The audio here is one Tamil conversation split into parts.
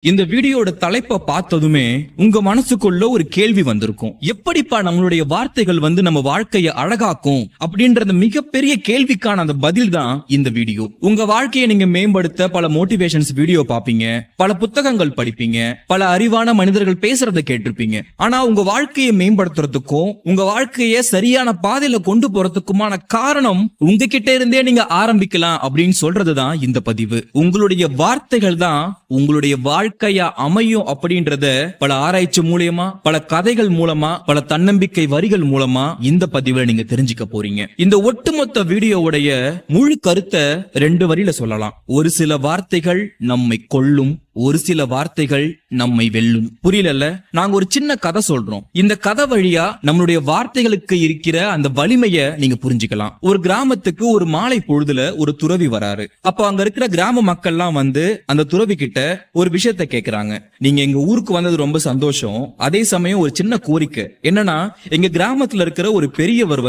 இந்த வீடியோட தலைப்பை பார்த்ததுமே உங்க மனசுக்குள்ள ஒரு கேள்வி வந்திருக்கும். எப்படிப்பா நம்மளுடைய வார்த்தைகள் நம்ம வாழ்க்கையை அழகாக்கும் அப்படின்றது மிகப்பெரிய கேள்விக்கான அந்த பதில் தான் இந்த வீடியோ. உங்க வாழ்க்கையை நீங்க மேம்படுத்த பல மோட்டிவேஷன்ஸ் வீடியோ பாப்பீங்க, பல புத்தகங்கள் படிப்பீங்க, பல அறிவான மனிதர்கள் பேசுறதை கேட்டிருப்பீங்க. ஆனா உங்க வாழ்க்கையை மேம்படுத்துறதுக்கும் உங்க வாழ்க்கையை சரியான பாதையில கொண்டு போறதுக்குமான காரணம் உங்ககிட்ட இருந்தே நீங்க ஆரம்பிக்கலாம் அப்படின்னு சொல்றதுதான் இந்த பதிவு. உங்களுடைய வார்த்தைகள் தான் உங்களுடைய வாழ்க்கையா அமையும் அப்படின்றத பல ஆராய்ச்சி மூலமா, பல கதைகள் மூலமா, பல தன்னம்பிக்கை வரிகள் மூலமா இந்த பதிவுல நீங்க தெரிஞ்சுக்க போறீங்க. இந்த ஒட்டுமொத்த வீடியோவுடைய முழு கருத்தை 2 வரியில சொல்லலாம். ஒரு சில வார்த்தைகள் நம்மை கொல்லும், ஒரு சில வார்த்தைகள் நம்மை வெல்லும். புரியல? நாங்க ஒரு சின்ன கதை சொல்றோம். இந்த கதை வழியா நம்மளுடைய வார்த்தைகளுக்கு இருக்கிற அந்த வலிமைய நீங்க புரிஞ்சுக்கலாம். ஒரு கிராமத்துக்கு ஒரு மாலை பொழுதுல ஒரு துறவி வராரு. அப்ப அங்க இருக்கிற கிராம மக்கள்லாம் அந்த துறவி கிட்ட ஒரு விஷயத்த கேக்குறாங்க. நீங்க எங்க ஊருக்கு வந்தது ரொம்ப சந்தோஷம். அதே சமயம் ஒரு சின்ன கோரிக்கை என்னன்னா, எங்க கிராமத்துல இருக்கிற ஒரு பெரியவர்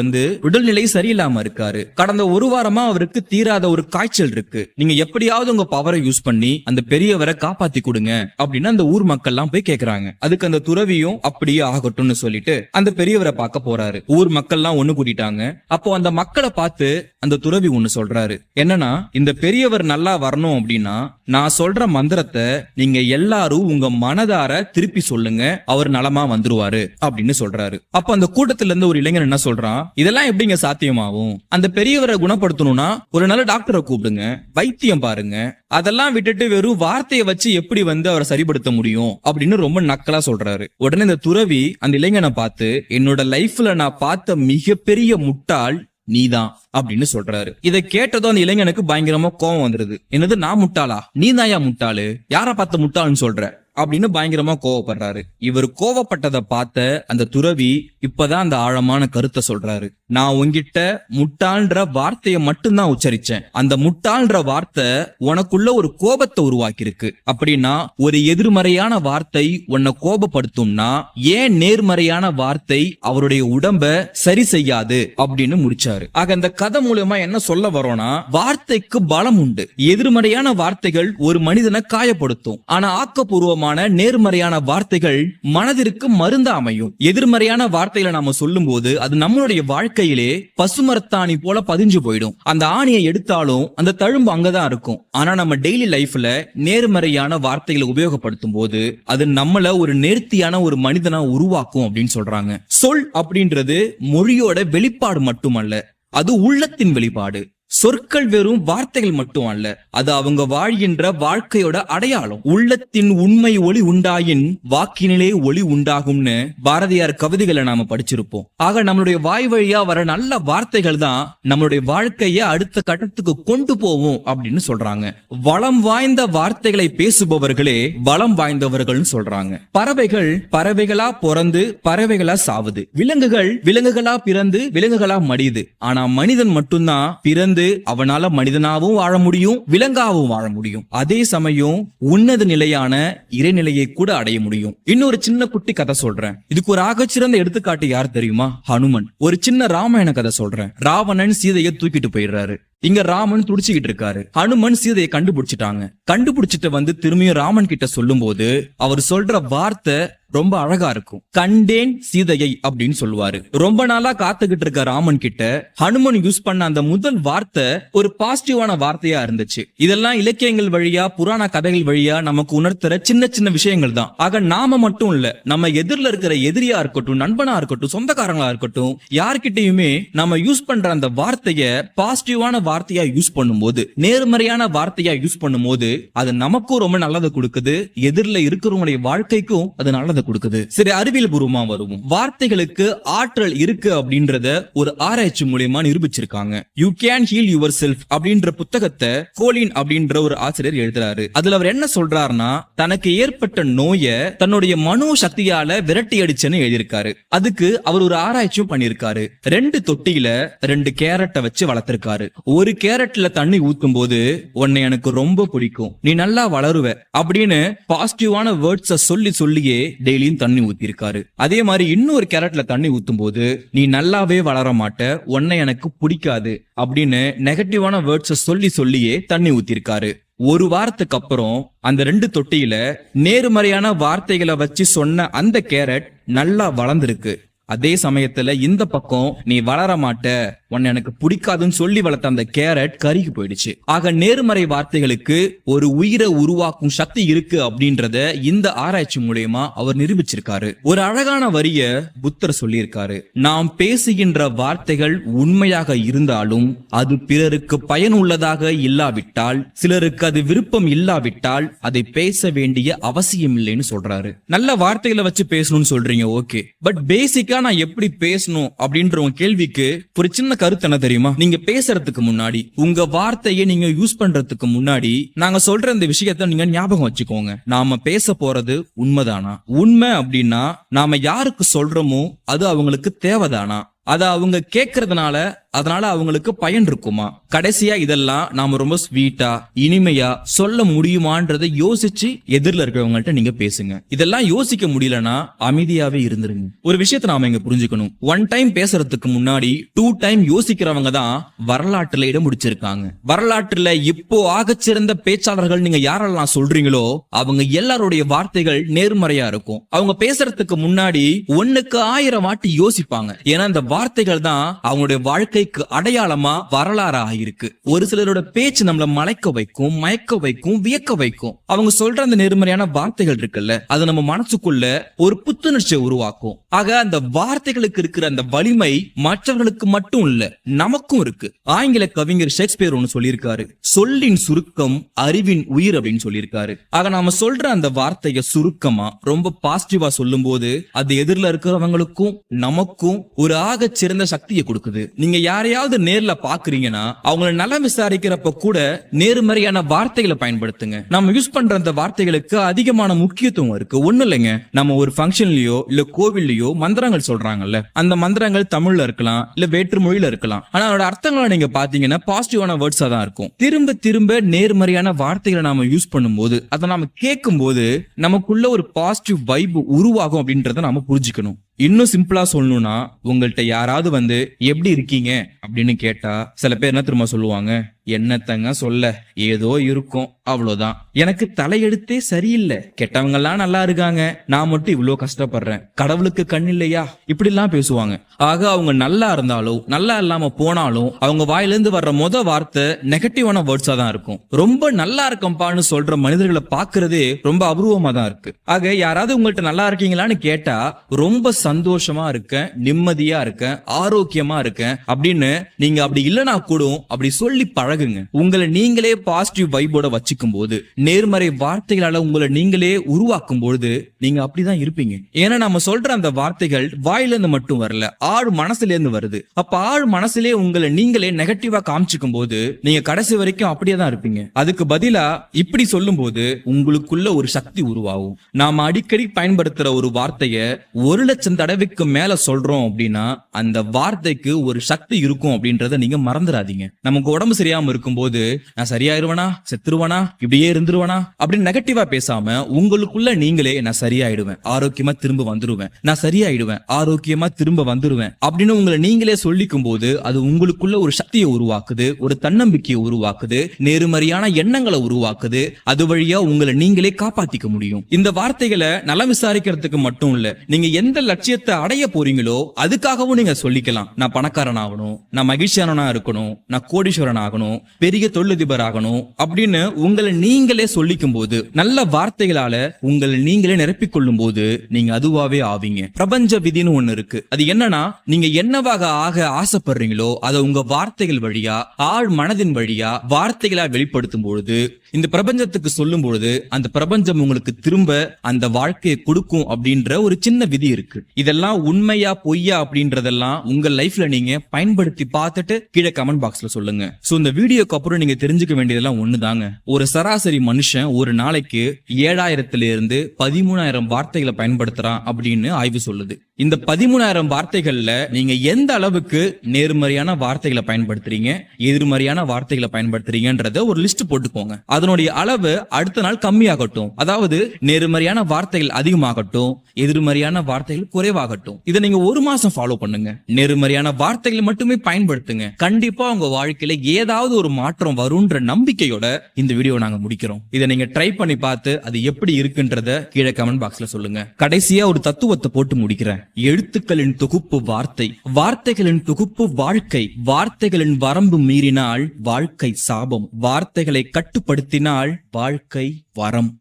உடல்நிலை சரியில்லாம இருக்காரு. கடந்த ஒரு வாரமா அவருக்கு தீராத ஒரு காய்ச்சல் இருக்கு. நீங்க எப்படியாவது உங்க பவரை யூஸ் பண்ணி அந்த பெரியவரை காப்பாத்தி கொடுங்க அப்படின்னு அந்த ஊர் மக்கள் எல்லாம் போய் கேக்குறாங்க. அதுக்கு அந்த துறவியும் அப்படியே ஆகட்டும்னு சொல்லிட்டு அந்த பெரியவரை பார்க்க போறாரு. ஊர் மக்கள் எல்லாம் ஒண்ணு கூட்டிட்டாங்க. அப்போ அந்த மக்களை பார்த்து அந்த துறவி ஒண்ணு சொல்றாரு. என்னன்னா, இந்த பெரியவர் நல்லா வரணும் அப்படின்னா நான் சொல்ற மந்திரத்தை நீங்க எல்லாரும் உங்க மனதார திருப்பி சொல்லுங்க, அவர் நலமா வந்துருவாரு அப்படின்னு சொல்றாரு. அப்ப அந்த கூட்டத்துல இருந்து ஒரு இளைஞன் என்ன சொல்றான், இதெல்லாம் எப்படிங்க சாத்தியமாகும்? அந்த பெரியவரை குணப்படுத்தணும்னா ஒரு நல்ல டாக்டரை கூப்பிடுங்க, வைத்தியம் பாருங்க. அதெல்லாம் விட்டுட்டு வெறும் வார்த்தையை வச்சு எப்படி அவரை சரிப்படுத்த முடியும் அப்படின்னு ரொம்ப நக்கலா சொல்றாரு. உடனே இந்த துறவி அந்த இளைஞனை பார்த்து, என்னோட லைஃப்ல நான் பார்த்த மிகப்பெரிய முட்டாள் நீதான் அப்படின்னு சொல்றாரு. இதை கேட்டதும் அந்த இளைஞனுக்கு பயங்கரமா கோபம் வந்துருது. என்னது, நான் முட்டாளா? நீ தாயா முட்டாளு? யார பார்த்த முட்டாள்னு சொல்ற அப்படின்னு பயங்கரமா கோவப்படுறாரு. இவர் கோவப்பட்டதை பார்த்த அந்த துறவி இப்பதான் அந்த ஆழமான கருத்தை சொல்றாரு. நான் உன்கிட்ட முட்டாள்ன்ற வார்த்தையை மட்டும்தான் உச்சரிச்சேன். அந்த முட்டாள்ன்ற வார்த்தை உனக்குள்ள ஒரு கோபத்தை உருவாக்கி இருக்கு. அப்படின்னா ஒரு எதிர்மறையான வார்த்தை உன்னை கோபப்படுத்தும்னா ஏன் நேர்மறையான வார்த்தை அவருடைய உடம்ப சரி செய்யாது அப்படின்னு முடிச்சாரு. ஆக அந்த கதை மூலமா என்ன சொல்ல வரோம்னா, வார்த்தைக்கு பலம் உண்டு. எதிர்மறையான வார்த்தைகள் ஒரு மனிதனை காயப்படுத்தும். ஆனா ஆக்கப்பூர்வமான நேர்மறையான வார்த்தைகள் மனதிற்கு மருந்து அமையும். எதிர்மறையான வார்த்தைகளை நாம சொல்லும் போது அது நம்மளுடைய வாழ்க்கையிலே பசுமரத்தாணி போல பதிஞ்சு போயிடும். அந்த ஆணியை எடுத்தாலும் அந்த தழும்பு அங்கதான் இருக்கும். ஆனா நம்ம டெய்லி லைஃப்ல நேர்மறையான வார்த்தைகளை உபயோகப்படுத்தும் போது அது நம்மள ஒரு நேர்த்தியான ஒரு மனிதனா உருவாக்கும் அப்படின்னு சொல்றாங்க. சொல் அப்படின்றது மொழியோட வெளிப்பாடு மட்டுமல்ல, அது உள்ளத்தின் வெளிப்பாடு. சொற்கள் வெறும் வார்த்தைகள் மட்டும் அல்ல, அது அவங்க வாழ்கின்ற வாழ்க்கையோட அடையாளம். உள்ளத்தின் உண்மை ஒளி உண்டாயின் வாக்கினிலே ஒளி உண்டாகும்னு பாரதியார் கவிதைகளை நாம படிச்சிருப்போம். ஆக நம்மளுடைய வாய் வழியா வர நல்ல வார்த்தைகள் தான் நம்மளுடைய வாழ்க்கைய அடுத்த கட்டத்துக்கு கொண்டு போவோம் அப்படின்னு சொல்றாங்க. வளம் வாய்ந்த வார்த்தைகளை பேசுபவர்களே வளம் வாய்ந்தவர்கள் சொல்றாங்க. பறவைகள் பறவைகளா பிறந்து பறவைகளா சாவுது. விலங்குகள் விலங்குகளா பிறந்து விலங்குகளா மடியுது. ஆனா மனிதன் மட்டும்தான் பிறந்து அவனால மனிதனாவும் வாழ முடியும், விலங்காவும் வாழ முடியும். அதே சமயம் உன்னத நிலையான இறைநிலையை கூட அடைய முடியும். இன்னொரு சின்ன குட்டி கதை சொல்றேன். இதுக்கு ஒரு ஆகச்சிறந்த எடுத்துக்காட்டு யார் தெரியுமா? ஹனுமன். ஒரு சின்ன ராமாயண கதை சொல்றேன். ராவணன் சீதையை தூக்கிட்டு போயிடுறாரு. இங்க ராமன் துடிச்சுக்கிட்டு இருக்காரு. ஹனுமன் சீதையை கண்டுபிடிச்சிட்டாங்க. கண்டுபிடிச்சிட்டு திரும்பியும் ராமன் கிட்ட சொல்லும் போது அவர் சொல்ற வார்த்தை ரொம்ப அழகா இருக்கும். கண்டேன் சீதையை அப்படின்னு சொல்லுவாரு. ரொம்ப நாளா காத்துக்கிட்டு இருக்க ராமன் கிட்ட ஹனுமன் யூஸ் பண்ண அந்த முதல் வார்த்தை ஒரு பாசிட்டிவான வார்த்தையா இருந்துச்சு. இதெல்லாம் இலக்கியங்கள் வழியா, புராண கதைகள் வழியா நமக்கு உணர்த்துற சின்ன சின்ன விஷயங்கள் தான். ஆக நாம மட்டும் இல்ல, நம்ம எதிரில இருக்கிற எதிரியா இருக்கட்டும், நண்பனா இருக்கட்டும், சொந்தக்காரங்களா இருக்கட்டும், யார்கிட்டயுமே நம்ம யூஸ் பண்ற அந்த வார்த்தைய பாசிட்டிவான வார்த்தையா யூஸ் பண்ணும்போது, நேர்மறையான வார்த்தையா யூஸ் பண்ணும்போது அது நமக்கும் ரொம்ப நல்லதை கொடுக்குது, எதிரில இருக்கிறவங்களுடைய வாழ்க்கைக்கும் அது நல்லதை கொடுக்குது. சரி, அறிவியல் பூர்வமா வருவோம். வார்த்தைகளுக்கு ஆற்றல் இருக்கு அப்படின்றத ஒரு ஆராய்ச்சி மூலமா நிரூபிச்சிருக்காங்க. You can heal yourself அப்படின்ற புத்தகத்தை கோலின் அப்படின்ற ஒரு ஆசிரியர் எழுதுறாரு. அதுல அவர் என்ன சொல்றாருன்னா, தனக்கு ஏற்பட்ட நோயை தன்னுடைய மனோ சக்தியால விரட்டி அடிச்சுன்னு எழுதியிருக்காரு. அதுக்கு அவர் ஒரு ஆராய்ச்சியும் பண்ணிருக்காரு. 2 தொட்டியில 2 கேரட்டை வச்சு வளர்த்திருக்காரு. ஒரு கேரட்ல தண்ணி ஊத்தும் போது உன்னை எனக்கு ரொம்ப பிடிக்கும், நீ நல்லா வளருவ அப்படின்னு பாசிட்டிவான வேர்ட்ஸ சொல்லி சொல்லியே டெய்லியும் தண்ணி ஊத்திருக்காரு. அதே மாதிரி இன்னொரு கேரட்ல தண்ணி ஊத்தும் போது நீ நல்லாவே வளர மாட்ட, உன்னை எனக்கு பிடிக்காது அப்படின்னு நெகட்டிவான வேர்ட்ஸ சொல்லி சொல்லியே தண்ணி ஊத்திருக்காரு. ஒரு வாரத்துக்கு அப்புறம் அந்த 2 தொட்டியில நேர்மறையான வார்த்தைகளை வச்சு சொன்ன அந்த கேரட் நல்லா வளர்ந்துருக்கு. அதே சமயத்துல இந்த பக்கம் நீ வளர மாட்ட, உன்னை எனக்கு பிடிக்காதுன்னு சொல்லி வளர்த்த அந்த கேரட் கருகி போயிடுச்சு. ஆக நேர்மறை வார்த்தைகளுக்கு ஒரு உயிரை உருவாக்கும் சக்தி இருக்கு அப்படின்றத இந்த ஆராய்ச்சி மூலமா அவர் நிரூபிச்சிருக்காரு. ஒரு அழகான வரிய புத்தர் சொல்லியிருக்காரு, நாம் பேசுகின்ற வார்த்தைகள் உண்மையாக இருந்தாலும் அது பிறருக்கு பயனுள்ளதாக இல்லாவிட்டால், சிலருக்கு அது விருப்பம் இல்லாவிட்டால் அதை பேச வேண்டிய அவசியம் இல்லைன்னு சொல்றாரு. நல்ல வார்த்தைகளை வச்சு பேசணும்னு சொல்றீங்க, ஓகே, பட் பேசிக்கா நான் எப்படி பேசணும் அப்படின்ற உங்க கேள்விக்கு ஒரு சின்ன கருத்து என்ன தெரியுமா? நீங்க பேசுறதுக்கு முன்னாடி, உங்க வார்த்தையை நீங்க யூஸ் பண்றதுக்கு முன்னாடி நாங்க சொல்ற இந்த விஷயத்த நீங்க ஞாபகம் வச்சுக்கோங்க. நாம பேச போறது உண்மைதானா? உண்மை அப்படின்னா நாம யாருக்கு சொல்றோமோ அது அவங்களுக்கு தேவைதானா? அத அவங்க கேட்கறதுனால அதனால அவங்களுக்கு பயன் இருக்குமா? கடைசியா இதெல்லாம் நாம ரொம்ப ஸ்வீட்டா இனிமையா சொல்ல முடியுமான்றதை யோசிச்சு எதிரில இருக்கிறவங்கள்ட்ட நீங்க பேசுங்க. இதெல்லாம் யோசிக்க முடியலன்னா அமைதியாவே இருந்துருங்க. ஒரு விஷயத்த நாம இங்க புரிஞ்சுக்கணும், 1 டைம் பேசுறதுக்கு முன்னாடி 2 டைம் யோசிக்கிறவங்க தான் வரலாற்றுல இடம் முடிச்சிருக்காங்க. வரலாற்றுல இப்போ ஆகச்சிறந்த பேச்சாளர்கள் நீங்க யாரெல்லாம் சொல்றீங்களோ அவங்க எல்லாருடைய வார்த்தைகள் நேர்மறையா இருக்கும். அவங்க பேசுறதுக்கு முன்னாடி 1க்கு 1000 வாட்டி யோசிப்பாங்க. ஏன்னா அந்த வார்த்தைகள் தான் அவங்களுடைய வாழ்க்கைக்கு அடையாளமா வரலாறா இருக்கு. ஒரு சிலரோட பேச்சு நம்மள மலைக்க வைக்கும், மயக்க வைக்கும், வியக்க வைக்கும். அவங்க சொல்ற அந்த நேர்மறையான வார்த்தைகள் இருக்குல்ல, அது நம்ம மனசுக்குள்ள ஒரு புத்துணர்ச்சியை உருவாக்கும். ஆக அந்த வார்த்தைகளுக்கு இருக்கிற அந்த வலிமை மற்றவர்களுக்கு மட்டும் இல்ல, நமக்கும் இருக்கு. ஆங்கில கவிஞர் ஷேக்ஸ்பியர் ஒன்னு சொல்லியிருக்காரு, சொல்லின் சுருக்கம் அறிவின் உயிர் அப்படின்னு சொல்லியிருக்காரு. ஆக நாம சொல்ற அந்த வார்த்தையை சுருக்கமா ரொம்ப பாசிட்டிவா சொல்லும் போது அது எதிரில இருக்கிறவங்களுக்கும் நமக்கும் ஒரு ஆக சிறந்த சக்தியை கொடுக்குது. நீங்க யாரையாவது நேர்ல பாக்குறீங்கன்னா அவங்களை நலம் விசாரிக்கிறப்ப கூட நேர்மறையான வார்த்தைகளை பயன்படுத்துங்க. நம்ம யூஸ் பண்ற அந்த வார்த்தைகளுக்கு அதிகமான முக்கியத்துவம் இருக்கு. ஒண்ணு இல்லைங்க, நம்ம ஒரு ஃபங்க்ஷன்லயோ இல்ல கோவில்லயோ மந்திரங்கள் சொல்றாங்கல்ல, அந்த மந்திரங்கள் தமிழ்ல இருக்கலாம் இல்ல வேற்று மொழியில இருக்கலாம். ஆனா அதோட அர்த்தங்களை நீங்க பாத்தீங்கன்னா பாசிட்டிவான வேர்ட்ஸா தான் இருக்கும். திரும்ப திரும்ப நேர்மறையான வார்த்தைகளை நாம யூஸ் பண்ணும்போது, அதை நாம கேட்கும் போது நமக்குள்ள ஒரு பாசிட்டிவ் வைப் உருவாகும் அப்படின்றத நாம புரிஞ்சுக்கணும். இன்னும் சிம்பிளா சொல்லணும்னா, உங்கள்கிட்ட யாராவது வந்து எப்படி இருக்கீங்க அப்படின்னு கேட்டா சில பேர் என்ன திரும்ப சொல்லுவாங்க, என்னத்தங்க சொல்ல, ஏதோ இருக்கும், அவ்வளவுதான். எனக்கு தலையெடுத்தே சரியில்லை, கெட்டவங்க எல்லாம் நல்லா இருக்காங்க, நான் மட்டும் இவ்வளவு கஷ்டப்படுறேன், கடவுளுக்கு கண் இல்லையா, இப்படி எல்லாம் பேசுவாங்க. ஆக அவங்க நல்லா இருந்தாலும் நல்லா இல்லாம போனாலும் அவங்க வாயிலிருந்து வர்ற வார்த்தை நெகட்டிவான வேர்ட்ஸா தான் இருக்கும். ரொம்ப நல்லா இருக்கம்பான்னு சொல்ற மனிதர்களை பாக்குறதே ரொம்ப அபூர்வமா தான் இருக்கு. ஆக யாராவது உங்கள்கிட்ட நல்லா இருக்கீங்களான்னு கேட்டா ரொம்ப சந்தோஷமா இருக்கேன், நிம்மதியா இருக்கேன், ஆரோக்கியமா இருக்கேன் அப்படின்னு நீங்க அப்படி இல்லைனா கூட அப்படி சொல்லி பழகுங்க. உங்களை நீங்களே பாசிட்டிவ் வைபோட வச்சுக்கும் போது, நேர்மறை வார்த்தைகளால உங்களை நீங்களே உருவாக்கும் பொழுது நீங்க அப்படிதான் இருப்பீங்க. ஏன்னா நம்ம சொல்ற அந்த வார்த்தைகள் வாயில இருந்து மட்டும் வரல, ஆழ் மனசுல இருந்து வருது. அப்ப ஆழ் மனசுலே உங்களை நீங்களே நெகட்டிவா காமிச்சுக்கும் போது நீங்க கடைசி வரைக்கும் அப்படியே தான் இருப்பீங்க. அதுக்கு பதிலா இப்படி சொல்லும் போது உங்களுக்குள்ள ஒரு சக்தி உருவாகும். நாம அடிக்கடி பயன்படுத்துற ஒரு வார்த்தைய 1,00,000 தடவைக்கு மேல சொல்றோம் அப்படின்னா அந்த வார்த்தைக்கு ஒரு சக்தி இருக்கும் அப்படின்றத நீங்க மறந்துடாதீங்க. நமக்கு உடம்பு சரியாம இருக்கும் போது நான் சரியாயிருவனா, செத்துருவனா, இப்படியே இருந்துருவனா அப்படின்னு நெகட்டிவா பேசாம உங்களுக்குள்ள நீங்களே நான் சரியாயிடுவேன், ஆரோக்கியமா திரும்ப வந்துருவேன், நான் சரியாயிடுவேன், ஆரோக்கியமா திரும்ப வந்துருவேன் அப்படின்னு உங்களை நீங்களே சொல்லிக்கும் போது அது உங்களுக்குள்ள ஒரு சக்தியை உருவாக்குது, ஒரு தன்னம்பிக்கையை உருவாக்குது, நேர்மறையான எண்ணங்களை உருவாக்குது. அது வழியா உங்களை நீங்களே காப்பாத்திக்க முடியும். இந்த வார்த்தைகளை நலம் விசாரிக்கிறதுக்கு மட்டும் இல்ல, நீங்க எந்த லட்சியத்தை அடைய போறீங்களோ அதுக்காகவும் நீங்க சொல்லிக்கலாம். நான் பணக்காரன் ஆகணும், நான் மகிழ்ச்சியானவனா இருக்கணும், நான் கோடீஸ்வரன் ஆகணும், பெரிய தொழிலதிபர் ஆகணும் அப்படின்னு உங்களை நீங்களே சொல்லிக்கும் போது, நல்ல வார்த்தைகளால உங்களை நீங்களே நிரப்பிக் கொள்ளும் போது நீங்க அதுவாவே ஆவீங்க. பிரபஞ்ச விதின்னு ஒண்ணு இருக்கு. அது என்னன்னா, நீங்க என்னவாக ஆக ஆசைப்படுறீங்களோ அதை உங்க வார்த்தைகள் வழியா, ஆழ் மனதின் வழியா வார்த்தைகளா வெளிப்படுத்தும் பொழுது, இந்த பிரபஞ்சத்துக்கு சொல்லும் பொழுது அந்த பிரபஞ்சம் உங்களுக்கு திரும்ப அந்த வாழ்க்கையை கொடுக்கும் அப்படின்ற ஒரு சின்ன விதி இருக்கு. இதெல்லாம் உண்மையா பொய்யா அப்படின்றதெல்லாம் உங்க லைஃப்ல நீங்க பயன்படுத்தி பார்த்துட்டு கீழே கமெண்ட் பாக்ஸ்ல சொல்லுங்க. சோ இந்த வீடியோக்கு அப்புறம் நீங்க தெரிஞ்சுக்க வேண்டியதெல்லாம் ஒண்ணுதாங்க, ஒரு சராசரி மனுஷன் ஒரு நாளைக்கு 7,000 இருந்து 13,000 வார்த்தைகளை பயன்படுத்துறான் அப்படின்னு ஆய்வு சொல்லுது. இந்த 13,000 வார்த்தைகள்ல நீங்க எந்த அளவுக்கு நேர்மறையான வார்த்தைகளை பயன்படுத்துறீங்க, எதிர்மறையான வார்த்தைகளை பயன்படுத்துறீங்கன்றத ஒரு லிஸ்ட் போட்டுக்கோங்க. அதனுடைய அளவு அடுத்த நாள் கம்மியாகட்டும். அதாவது நேர்மறையான வார்த்தைகள் அதிகமாகட்டும், எதிர்மறையான வார்த்தைகள் குறைவாகட்டும். இதை நீங்க ஒரு மாசம் ஃபாலோ பண்ணுங்க. நேர்மறையான வார்த்தைகளை மட்டுமே பயன்படுத்துங்க. கண்டிப்பா உங்க வாழ்க்கையில ஏதாவது ஒரு மாற்றம் வரும்ன்ற நம்பிக்கையோட இந்த வீடியோ நாங்க முடிக்கிறோம். இதை நீங்க ட்ரை பண்ணி பார்த்து அது எப்படி இருக்குன்றத கீழே கமெண்ட் பாக்ஸ்ல சொல்லுங்க. கடைசியா ஒரு தத்துவத்தை போட்டு முடிக்கிறேன். எழுத்துக்களின் தொகுப்பு வார்த்தை, வார்த்தைகளின் தொகுப்பு வாழ்க்கை. வார்த்தைகளின் வரம்பு மீறினால் வாழ்க்கை சாபம், வார்த்தைகளை கட்டுப்படுத்தினால் வாழ்க்கை வரம்.